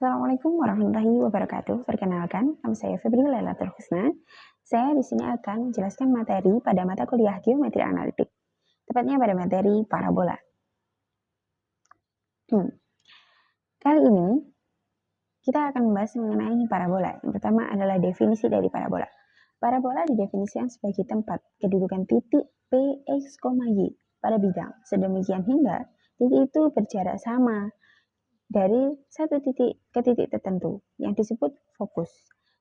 Assalamualaikum warahmatullahi wabarakatuh. Perkenalkan, nama saya Febri Lailatul Husna. Saya di sini akan menjelaskan materi pada mata kuliah Geometri Analitik, tepatnya pada materi parabola. Kali ini kita akan membahas mengenai parabola. Yang pertama adalah definisi dari parabola. Parabola didefinisikan sebagai tempat kedudukan titik P, X, Y pada bidang. Sedemikian hingga titik itu berjarak sama dari satu titik ke titik tertentu yang disebut fokus.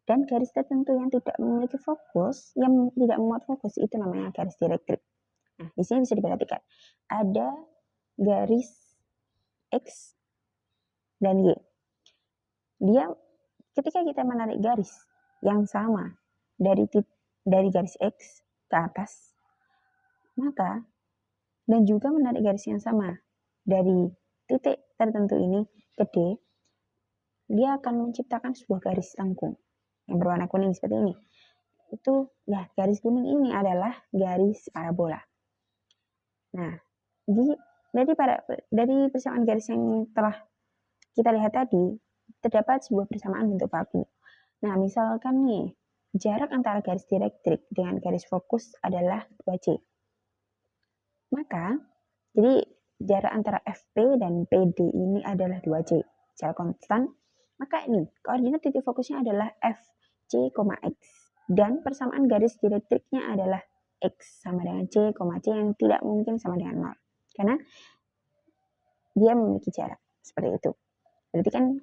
Dan garis tertentu yang tidak memiliki fokus, yang tidak memuat fokus, itu namanya garis direktrik. Nah, di sini bisa diperhatikan ada garis X dan Y. Ketika kita menarik garis yang sama dari garis X ke atas, maka dan juga menarik garis yang sama dari titik tertentu ini ke D, dia akan menciptakan sebuah garis lengkung yang berwarna kuning seperti ini. Itu ya, garis kuning ini adalah garis parabola. Nah, dari persamaan garis yang telah kita lihat tadi, terdapat sebuah persamaan bentuk baku. Nah, misalkan nih, jarak antara garis direktrik dengan garis fokus adalah 2C. Maka, jadi jarak antara FP dan PD ini adalah 2C, secara konstan. Maka ini, koordinat titik fokusnya adalah FC, X. Dan persamaan garis direktriknya adalah X sama dengan C, C yang tidak mungkin sama dengan 0. Karena dia memiliki jarak, seperti itu. Berarti kan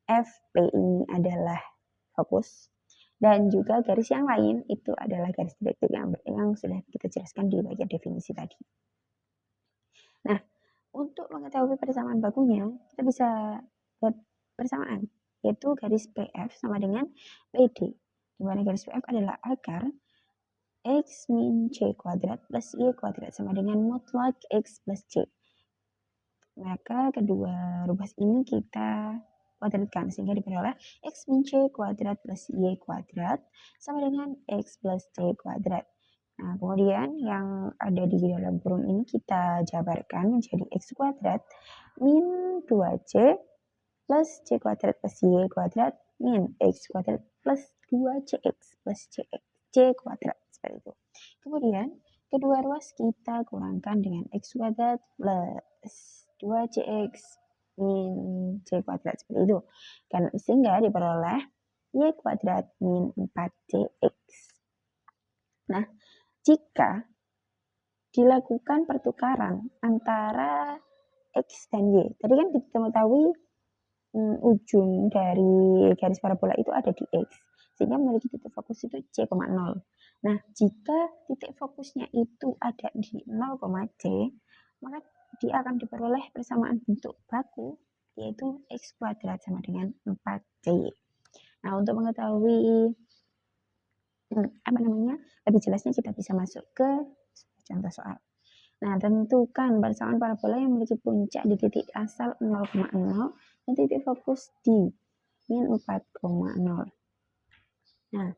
FP ini adalah fokus. Dan juga garis yang lain itu adalah garis direktrik yang sudah kita jelaskan di bagian definisi tadi. Nah, untuk mengetahui persamaan bakunya, kita bisa buat persamaan, yaitu garis PF sama dengan PD. Di mana garis PF adalah akar X min C kuadrat plus Y kuadrat sama dengan mutlak X plus C. Maka kedua ruas ini kita kuadratkan sehingga diperoleh X min C kuadrat plus Y kuadrat sama dengan X plus C kuadrat. Nah, kemudian yang ada di dalam kurung ini kita jabarkan menjadi X kuadrat min 2C plus C kuadrat plus Y kuadrat min X kuadrat plus 2CX plus C kuadrat. Seperti itu. Kemudian, kedua ruas kita kurangkan dengan X kuadrat plus 2CX min C kuadrat. Seperti itu. Sehingga diperoleh Y kuadrat min 4CX. Nah, jika dilakukan pertukaran antara X dan Y, tadi kan kita mengetahui ujung dari garis parabola itu ada di X, sehingga memiliki titik fokus itu C, 0. Nah, jika titik fokusnya itu ada di 0,C, maka dia akan diperoleh persamaan bentuk baku, yaitu X kuadrat sama dengan 4C. Nah, untuk mengetahui lebih jelasnya kita bisa masuk ke contoh soal. Nah, tentukan persamaan parabola yang memiliki puncak di titik asal 0,0 dan titik fokus di min 4,0. Nah,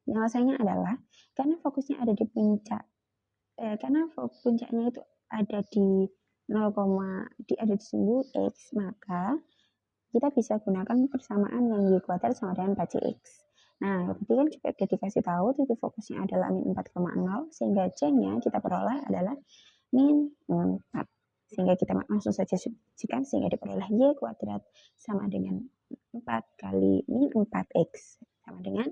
penyelesaiannya adalah karena fokusnya ada di puncak, karena puncaknya itu ada di 0, ada di sumbu X, maka kita bisa gunakan persamaan yang Y kuadrat sama dengan 4CX. Nah, berarti kan juga sudah dikasih tahu titik fokusnya adalah min 4,0, sehingga C-nya kita peroleh adalah min 4. Sehingga kita langsung saja substitusikan sehingga diperoleh Y kuadrat sama dengan 4 kali min 4X sama dengan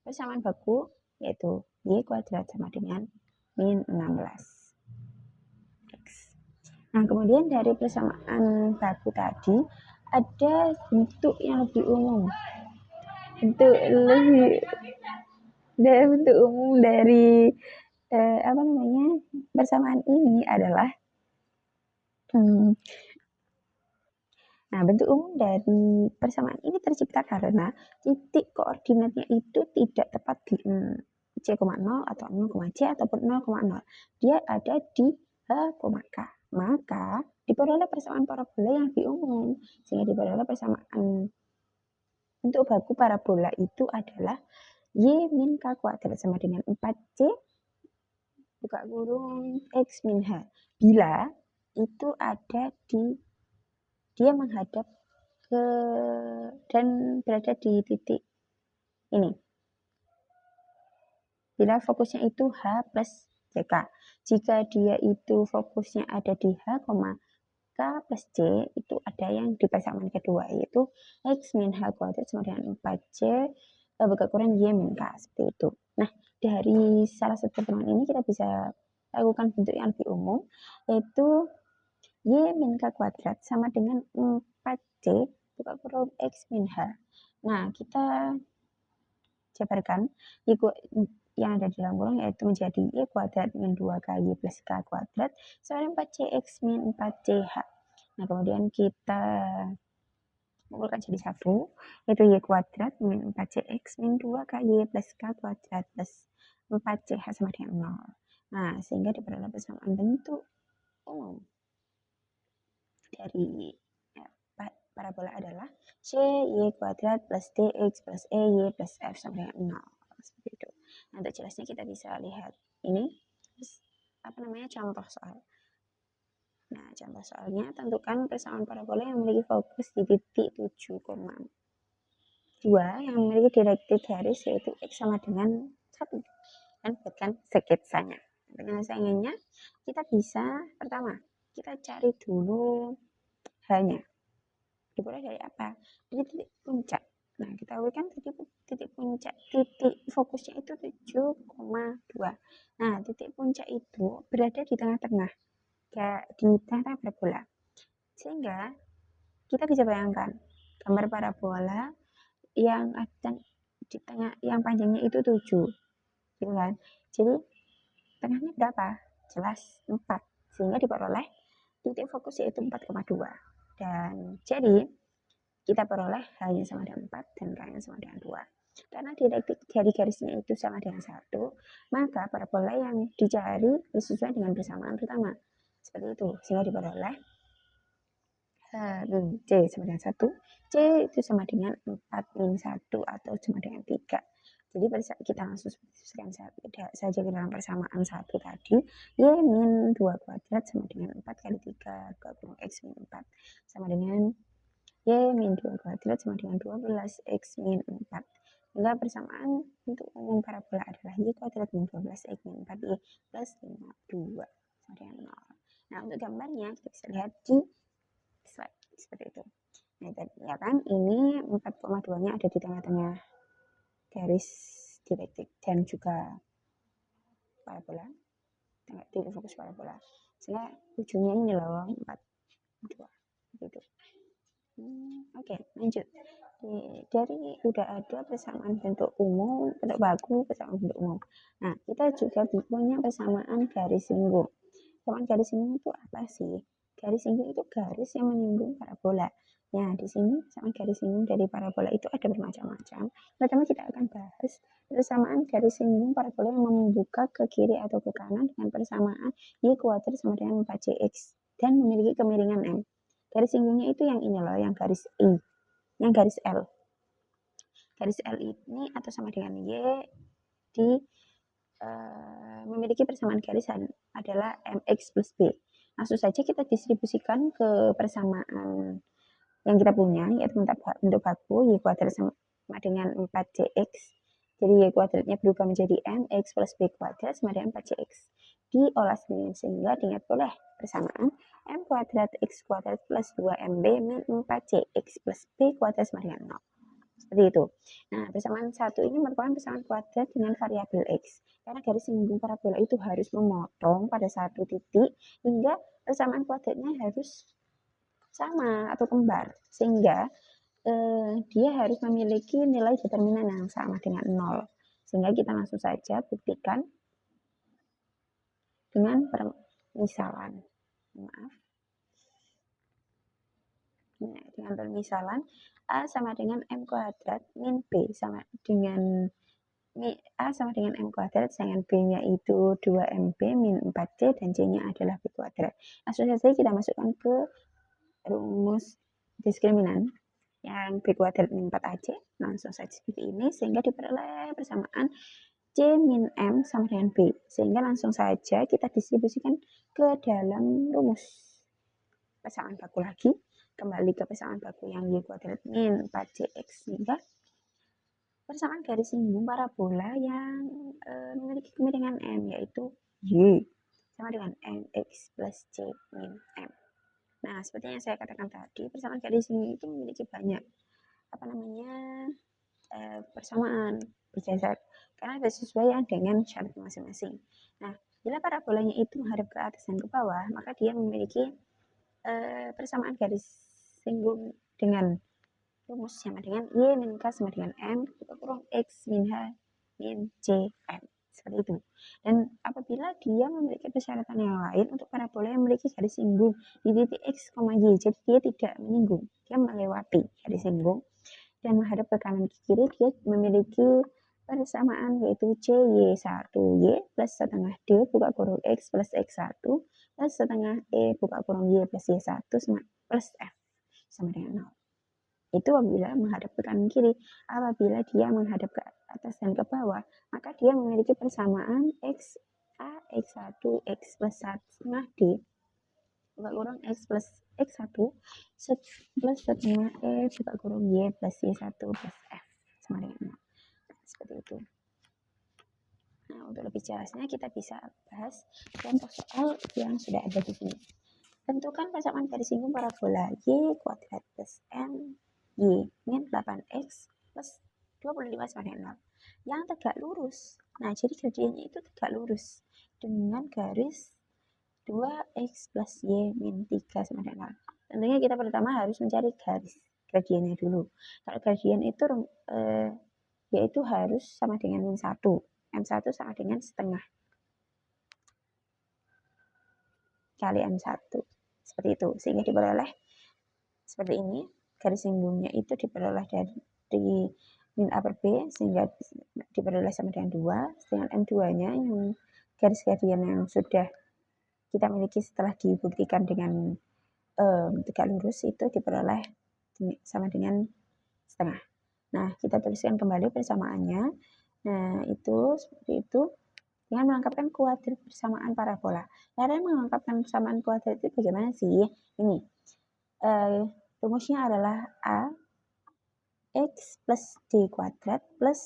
persamaan baku, yaitu Y kuadrat sama dengan min 16X. Nah, kemudian dari persamaan baku tadi ada bentuk yang lebih umum. Bentuk umum dari persamaan ini adalah nah, bentuk umum dari persamaan ini tercipta karena titik koordinatnya itu tidak tepat di C, 0 atau 0,C ataupun 0,0. Dia ada di H, K. Maka diperoleh persamaan parabola yang lebih umum, sehingga diperoleh persamaan bentuk baku parabola itu adalah Y min K kuadrat sama dengan 4C buka kurung X min H. Bila itu ada di dia menghadap dan berada di titik ini bila fokusnya itu H plus JK. Jika dia itu fokusnya ada di H, K plus J, itu ada yang di persamaan kedua, yaitu X min H kuadrat sama dengan 4J bagi kurang Y min K, seperti itu. Nah, dari salah satu pertemuan ini kita bisa lakukan bentuk yang lebih umum, yaitu Y min K kuadrat sama dengan 4J bagi kurang X min H. Nah, kita jabarkan yang ada di dalam kurung yaitu menjadi Y kuadrat min 2KY plus K kuadrat sama dengan 4CX min 4CH. Nah, kemudian kita kumpulkan jadi satu, yaitu Y kuadrat min 4CX min 2KY plus K kuadrat plus 4CH sama dengan 0. Nah, sehingga diperoleh persamaan bentuk umum dari parabola adalah CY kuadrat plus DX plus EY plus F sama dengan 0. Seperti itu. Nah, untuk jelasnya kita bisa lihat ini contoh soal. Nah, contoh soalnya tentukan persamaan parabola yang memiliki fokus di titik 7,2 yang memiliki direktif garis yaitu X sama dengan 1 dan buatkan sketsanya. Penyelesaiannya kita bisa pertama kita cari dulu H-nya. Dimulai dari apa? Dari titik puncak. Nah, kita tahu kan titik puncak, titik fokusnya itu 7,2. Nah, titik puncak itu berada di tengah-tengah, kayak di tengah-tengah parabola. Sehingga kita bisa bayangkan gambar parabola yang ada di tengah, yang panjangnya itu 7, gitu kan? Jadi tengahnya berapa? Jelas 4. Sehingga diperoleh titik fokus yaitu 4,2. Dan jadi kita peroleh hanya sama dengan 4 dan K-nya sama dengan 2. Karena direktif dari garisnya itu sama dengan 1, maka parabola yang dicari sesuai dengan persamaan pertama. Seperti itu, sehingga diperoleh C sama dengan 1, C itu sama dengan 4 min 1 atau sama dengan 3. Jadi kita langsung substitusikan saja ke dalam persamaan 1 tadi, Y min 2 kuadrat sama dengan 4 kali 3 gabung X min 4 sama dengan Y min 2 kuadrat sama dengan 12 X min 4. Hingga persamaan untuk umum parabola adalah Y kuadrat min 12 X min 4 Y plus 52 sama dengan 0. Nah, untuk gambarnya kita bisa lihat di slide seperti itu. Nah, ya kan, ini 4,2-nya ada di tengah-tengah garis direktif dan juga parabola, titik fokus parabola. Sehingga ujungnya ini loh 4,2 gitu. Oke, lanjut. Dari udah ada persamaan bentuk umum, bentuk baku, persamaan bentuk umum. Nah, kita juga punya persamaan garis singgung. Persamaan garis singgung itu apa sih? Garis singgung itu garis yang menyinggung parabola. Nah, di sini persamaan garis singgung dari parabola itu ada bermacam-macam. Pertama kita akan bahas persamaan garis singgung parabola yang membuka ke kiri atau ke kanan dengan persamaan Y kuadrat sama dengan 4CX dan memiliki kemiringan M. Garis singgungnya itu yang ini loh, yang garis I, yang garis L. Garis L ini atau sama dengan Y di memiliki persamaan garis adalah MX plus B. Langsung saja kita distribusikan ke persamaan yang kita punya, yaitu bentuk baku Y kuadrat sama dengan 4CX. Jadi Y kuadratnya berubah menjadi MX plus B kuadrat sama dengan 4CX. Diolah sehingga diingat boleh persamaan M kuadrat X kuadrat plus 2MB min 4CX plus B kuadrat sama dengan 0. Seperti itu. Nah, persamaan satu ini merupakan persamaan kuadrat dengan variabel X. Karena garis singgung parabola itu harus memotong pada satu titik hingga persamaan kuadratnya harus sama atau kembar. Sehingga dia harus memiliki nilai determinan yang sama dengan 0. Sehingga kita langsung saja buktikan dengan permisalan. Maaf. Nah, dengan permisalan A sama dengan M kuadrat min B sama dengan A sama dengan M kuadrat, sedangkan B-nya itu 2MB min 4C dan C-nya adalah B kuadrat. Langsung saja kita masukkan ke rumus diskriminan yang B kuadrat min 4AC. Langsung saja seperti ini, sehingga diperoleh persamaan C min M sama dengan B. Sehingga langsung saja kita distribusikan ke dalam rumus persamaan baku lagi. kembali ke persamaan baku yang Y kuadrat min 4CX sehingga persamaan garis singgung parabola yang memiliki kemiringan M yaitu Y sama dengan MX plus C min M. Nah, seperti yang saya katakan tadi, persamaan garis singgung itu memiliki banyak persamaan berjajar karena bersesuaian dengan syarat masing-masing. Nah, bila parabolanya itu menghadap ke atas dan ke bawah, maka dia memiliki persamaan garis singgung dengan rumus sama dengan Y min K sama dengan M kurang X min H min C M. Seperti itu. Dan apabila dia memiliki persyaratan yang lain untuk parabola yang memiliki garis singgung di titik X, Y, jadi dia tidak menyinggung, dia melewati garis singgung dan menghadap ke kanan ke kiri, dia memiliki persamaan yaitu CY1Y plus setengah D buka kurung X plus X1 plus setengah E buka kurung Y plus Y1 plus F sama dengan 0. Itu apabila menghadap ke kanan kiri. Apabila dia menghadap ke atas dan ke bawah, maka dia memiliki persamaan X A, X1, X plus 1 setengah D buka kurung X plus X1 plus setengah E buka kurung Y plus Y1 plus F sama dengan 0. Seperti itu. Nah, untuk lebih jelasnya kita bisa bahas contoh soal yang sudah ada di sini. Tentukan persamaan garis singgung parabola Y kuadrat plus M Y min 8X plus 25 sama dengan 0 yang tegak lurus. Nah, jadi gradiennya itu tegak lurus dengan garis 2X plus Y min 3 sama dengan 0. Tentunya kita pertama harus mencari garis gradiennya dulu. Kalau gradien itu yaitu harus sama dengan min 1. M1 sama dengan setengah kali M1. Seperti itu. Sehingga diperoleh seperti ini. Garis singgungnya itu diperoleh dari min A per B sehingga diperoleh sama dengan 2. Sedangkan M2-nya yang garis gradien yang sudah kita miliki setelah dibuktikan dengan tegak lurus itu diperoleh sama dengan setengah. Nah, kita tuliskan kembali persamaannya. Nah, itu seperti itu dengan melengkapkan kuadrat persamaan parabola. Cara melengkapkan persamaan kuadrat itu bagaimana sih? Ini rumusnya adalah A X plus D kuadrat plus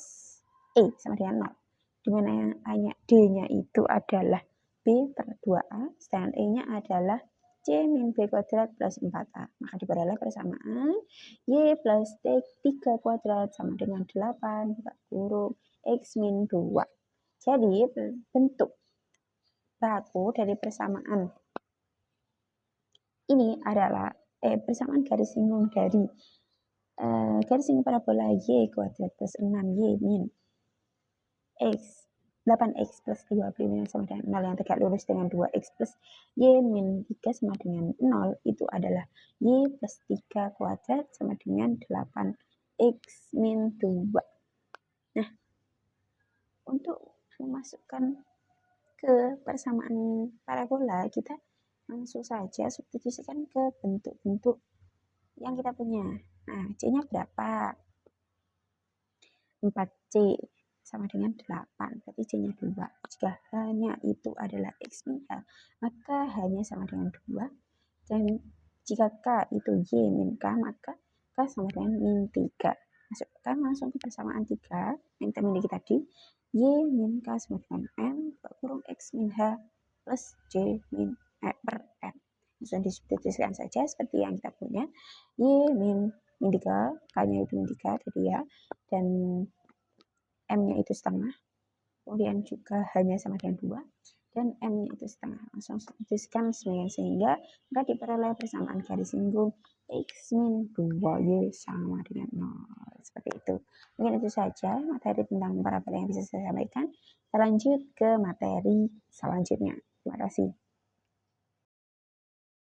E sama dengan 0. Dimana yang D-nya itu adalah B per 2A, sedangkan E-nya adalah C min B kuadrat plus 4A. Maka diperoleh persamaan Y plus T3 kuadrat sama dengan 8 buka kurung X min 2. Jadi bentuk baku dari persamaan ini adalah persamaan garis singgung dari garis singgung parabola Y kuadrat plus 6Y min X 8X plus 25 sama dengan 0 yang tegak lurus dengan 2X plus Y min 3 sama dengan 0 itu adalah Y plus 3 kuadrat sama dengan 8X min 2. Nah, untuk memasukkan ke persamaan parabola, kita langsung saja substitusikan ke bentuk-bentuk yang kita punya. Nah, C-nya berapa? 4C sama dengan 8, berarti C-nya 2. Jika hanya itu adalah X min L, maka hanya sama dengan 2. Dan jika K itu Y min K, maka K sama dengan min 3. Masukkan langsung ke persamaan 3 yang kita miliki tadi. Y min K sama dengan M, kurung X min H plus J min per M. Langsung disubstitusikan saja seperti yang kita punya. Y min 3, K-nya itu min 3 tadi ya. Dan M-nya itu setengah. Kemudian juga hanya sama dengan 2. Dan M-nya itu setengah. Langsung substitusikan sehingga maka diperoleh persamaan garis singgung X min 2Y sama dengan 0. Seperti itu. Mungkin itu saja materi tentang parabola yang bisa saya sampaikan. Kita lanjut ke materi selanjutnya. Terima kasih.